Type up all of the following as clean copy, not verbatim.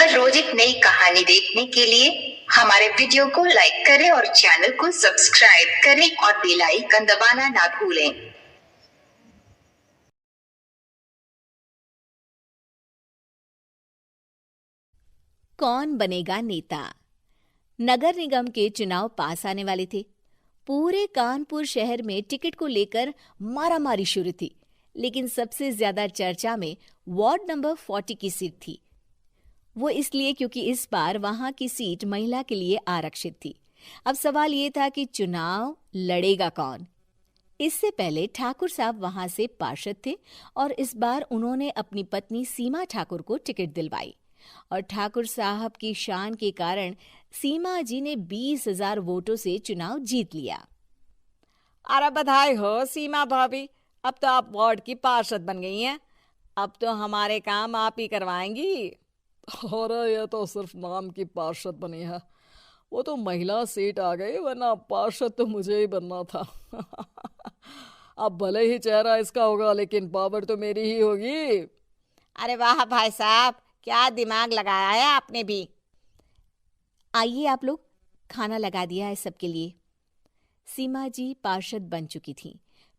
हर रोज एक नई कहानी देखने के लिए हमारे वीडियो को लाइक करें और चैनल को सब्सक्राइब करें और बेल आइकन दबाना ना भूलें। कौन बनेगा नेता? नगर निगम के चुनाव पास आने वाले थे। पूरे कानपुर शहर में टिकट को लेकर मारामारी शुरू थी, लेकिन सबसे ज्यादा चर्चा में वार्ड नंबर 40 की सीट थी। वो इसलिए क्योंकि इस बार वहां की सीट महिला के लिए आरक्षित थी। अब सवाल ये था कि चुनाव लड़ेगा कौन। इससे पहले ठाकुर साहब वहां से पार्षद थे और इस बार उन्होंने अपनी पत्नी सीमा ठाकुर को टिकट दिलवाई और ठाकुर साहब की शान के कारण सीमा जी ने 20,000 वोटों से चुनाव जीत लिया। अरे बधाई हो सीमा भाभी, अब तो आप वार्ड की पार्षद बन गई हैं। अब तो हमारे काम आप ही करवाएंगी। अरे ये तो सिर्फ नाम की पार्षद बनी है, वो तो महिला सीट आ गई, वरना पार्षद तो मुझे ही बनना था। अब भले ही चेहरा इसका होगा, लेकिन पावर तो मेरी ही होगी। अरे वाह भाई साहब, क्या दिमाग लगाया है आपने भी। आइए आप लोग, खाना लगा दिया है सबके लिए। सीमा जी पार्षद बन चुकी थीं,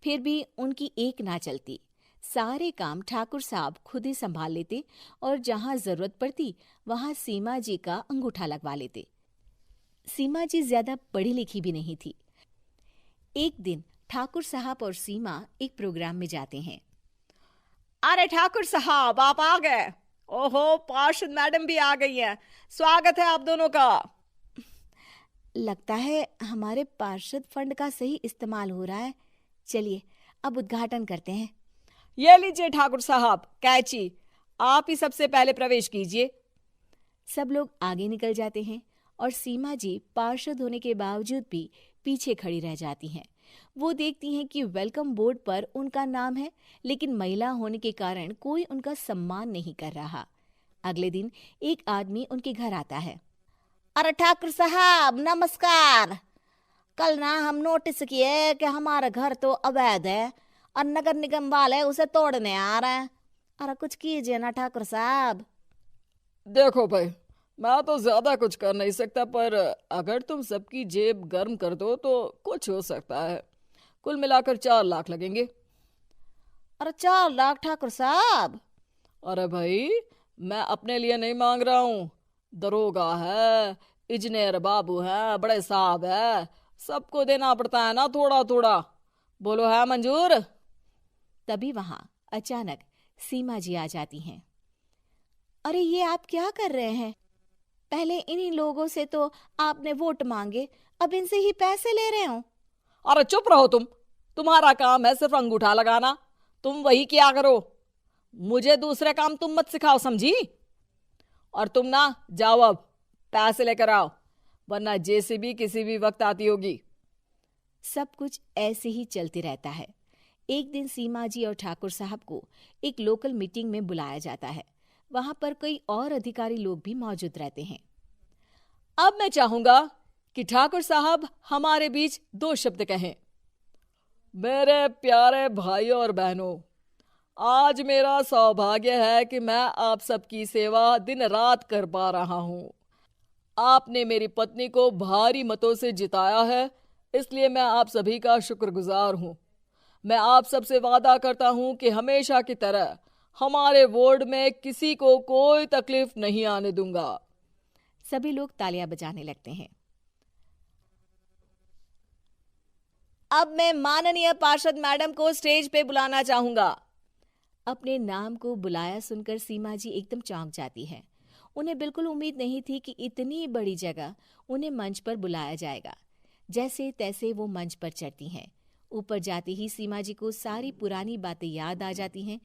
फिर भी उनकी एक ना चलती। सारे काम ठाकुर साहब खुद ही संभाल लेते और जहां जरूरत पड़ती वहां सीमा जी का अंगूठा लगवा लेते। सीमा जी ज्यादा पढ़ी लिखी भी नहीं थी। एक दिन ठाकुर साहब और सीमा एक प्रोग्राम में जाते हैं। अरे ठाकुर साहब, आप आ गए। ओहो, पार्षद मैडम भी आ गई हैं। स्वागत है आप दोनों का। लगता है हमारे पार्षद फंड का सही इस्तेमाल हो रहा है। चलिए अब उद्घाटन करते हैं। ये लीजिए ठाकुर साहब कैची, आप ही सबसे पहले प्रवेश कीजिए। सब लोग आगे निकल जाते हैं और सीमा जी पार्षद होने के बावजूद भी पीछे खड़ी रह जाती हैं। वो देखती हैं कि वेलकम बोर्ड पर उनका नाम है, लेकिन महिला होने के कारण कोई उनका सम्मान नहीं कर रहा। अगले दिन एक आदमी उनके घर आता है। अरे ठाकुर साहब नमस्कार। कल ना हम नोटिस किए कि हमारा घर तो अवैध है और नगर निगम वाले उसे तोड़ने आ रहे हैं। अरे कुछ कीजिए ना ठाकुर साहब। देखो भाई, मैं तो ज्यादा कुछ कर नहीं सकता, पर अगर तुम सबकी जेब गर्म कर दो तो कुछ हो सकता है। कुल मिलाकर 4 लाख लगेंगे। अरे 4 लाख ठाकुर साहब? अरे भाई, मैं अपने लिए नहीं मांग रहा हूँ। दरोगा है, इंजीनियर बाबू है, बड़े साहब है, सबको देना पड़ता है ना थोड़ा थोड़ा। बोलो है मंजूर? तभी वहां अचानक सीमा जी आ जाती हैं। अरे ये आप क्या कर रहे हैं? पहले इन्हीं लोगों से तो आपने वोट मांगे, अब इनसे ही पैसे ले रहे हो। अरे चुप रहो तुम, तुम्हारा काम है सिर्फ अंगूठा लगाना, तुम वही किया करो। मुझे दूसरे काम तुम मत सिखाओ, समझी? और तुम ना जाओ, अब पैसे लेकर आओ, वरना जेसीबी किसी भी वक्त आती होगी। सब कुछ ऐसे ही चलते रहता है। एक दिन सीमा जी और ठाकुर साहब को एक लोकल मीटिंग में बुलाया जाता है। वहां पर कई और अधिकारी लोग भी मौजूद रहते हैं। अब मैं चाहूंगा कि ठाकुर साहब हमारे बीच 2 शब्द कहें। मेरे प्यारे भाइयों और बहनों, आज मेरा सौभाग्य है कि मैं आप सबकी सेवा दिन रात कर पा रहा हूँ। आपने मेरी पत्नी को भारी मतों से जिताया है, इसलिए मैं आप सभी का शुक्रगुजार हूँ। मैं आप सबसे वादा करता हूँ कि हमेशा की तरह हमारे वार्ड में किसी को कोई तकलीफ नहीं आने दूंगा। सभी लोग तालियां बजाने लगते हैं। अब मैं माननीय पार्षद मैडम को स्टेज पे बुलाना चाहूंगा। अपने नाम को बुलाया सुनकर सीमा जी एकदम चौंक जाती है। उन्हें बिल्कुल उम्मीद नहीं थी कि इतनी बड़ी जगह उन्हें मंच पर बुलाया जाएगा। जैसे तैसे वो मंच पर चढ़ती हैं। ऊपर जाते ही सीमा जी को सारी पुरानी बातें याद आ जाती हैं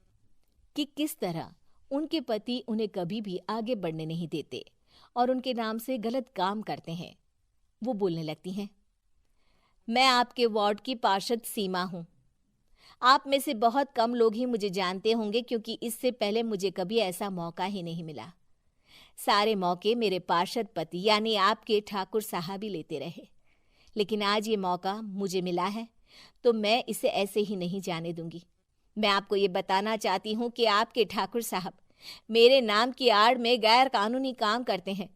कि किस तरह उनके पति उन्हें कभी भी आगे बढ़ने नहीं देते और उनके नाम से गलत काम करते हैं। वो बोलने लगती हैं। मैं आपके वार्ड की पार्षद सीमा हूँ। आप में से बहुत कम लोग ही मुझे जानते होंगे, क्योंकि इससे पहले मुझे कभी ऐसा मौका ही नहीं मिला। सारे मौके मेरे पार्षद पति यानी आपके ठाकुर साहब ही लेते रहे, लेकिन आज ये मौका मुझे मिला है तो मैं इसे ऐसे ही नहीं जाने दूंगी। मैं आपको ये बताना चाहती हूँ कि आपके ठाकुर साहब मेरे नाम की आड़ में गैर कानूनी काम करते हैं,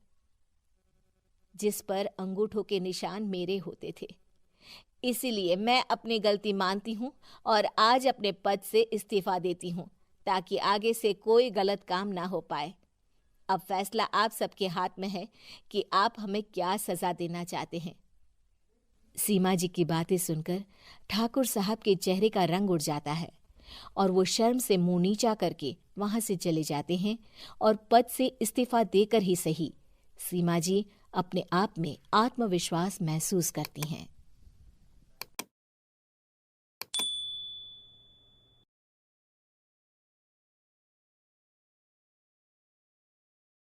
जिस पर अंगूठों के निशान मेरे होते थे। इसीलिए मैं अपनी गलती मानती हूँ और आज अपने पद से इस्तीफा देती हूँ, ताकि आगे से कोई गलत काम ना हो पाए। अब फैसला आप सबके हाथ में है कि आप हमें क्या सजा देना चाहते हैं। सीमा जी की बातें सुनकर ठाकुर साहब के चेहरे का रंग उड़ जाता है और वो शर्म से मुंह नीचा करके वहां से चले जाते हैं और पद से इस्तीफा देकर ही सही सीमा जी अपने आप में आत्मविश्वास महसूस करती हैं।